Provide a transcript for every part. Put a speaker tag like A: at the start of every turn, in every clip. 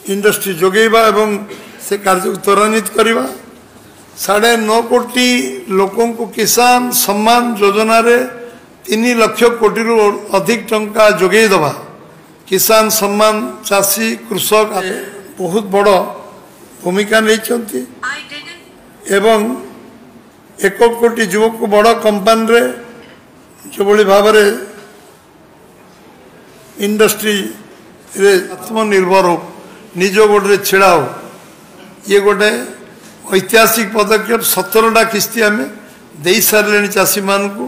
A: Industry जोगेबा एवं से कार्य को त्वरान्वित करवा 9.5 कोटी लोकों को किसान सम्मान योजना रे 3 लाख कोटी रु अधिक टंका जोगे दबा किसान सम्मान चाषी कृषक बहुत बड़ भूमिका नहीं एवं 1 कोटी युवक को बड़ कंपनी रे जो बड़ी भाव इंडस्ट्री रे आत्मनिर्भर हो निज गोटे छिड़ा हो ये गोटे ऐतिहासिक पदक्षेप 17टा किस्ती आम दे सारे चाषी मान को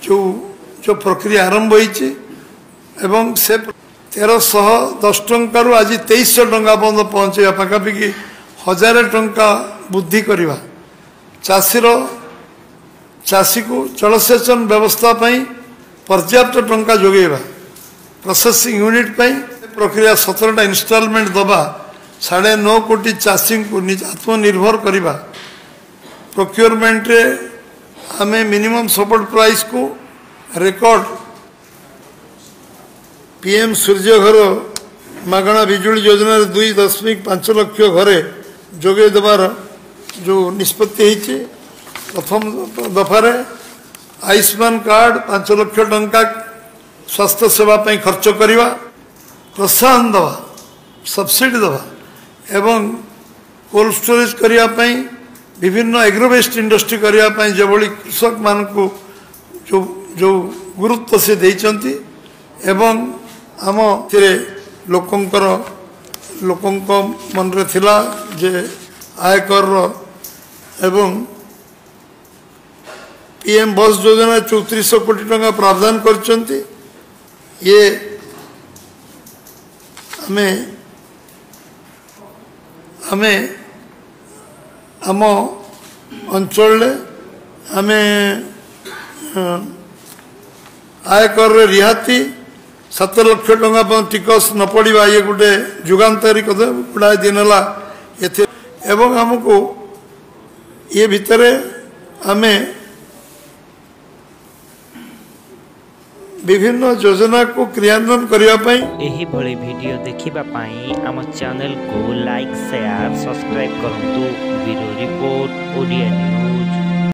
A: जो जो प्रक्रिया आरंभ होती एवं से 1310 टंकार आज 2300 टंका पर्यंत पहुँचे पाखापाखि 1000 टंका वृद्धि करवा चाषी को जलसेचन व्यवस्था पर्याप्त टंका जोगेबा प्रोसेसिंग यूनिट प्रक्रिया 17टा इंस्टॉलमेंट दबा 9.5 कोटी चाषी को आत्मनिर्भर करवा प्रोक्योरमेंट रे आमे मिनिमम सपोर्ट प्राइस को रिकॉर्ड पीएम सूर्य घर मागणा बिजुली योजना 2.5 लाख घरे जोगे देवार जो निष्पत्ति होती प्रथम दफार आयुष्मान कार्ड 5 लाख टंका स्वास्थ्य सेवा खर्च करवा प्रोत्साहन दवा सब्सिडी दवा एवं कोल्ड स्टोरेज करने विभिन्न एग्रोवेस्ट इंडस्ट्री करने जो बड़ी कृषक मान को जो जो गुरुत्व से देइचंती एवं आम लोकंकर लोकंक मन रे थिला जे आयकर एवं पीएम बस योजना 3400 कोटी टंका प्रावधान करचंती ये हमें आम अंचल आयकर रिहाती 7 लाख टंका टिकस न पड़ा ये गोटे जुगान्तरिक गुड़ाए दिन है एवं आमको ये भितर आम विभिन्न योजना को क्रियान्वयन करने
B: एही भली वीडियो देखिबा पाई आम चैनल को लाइक शेयर सब्सक्राइब करंतु ब्यूरो रिपोर्ट ओडिया न्यूज।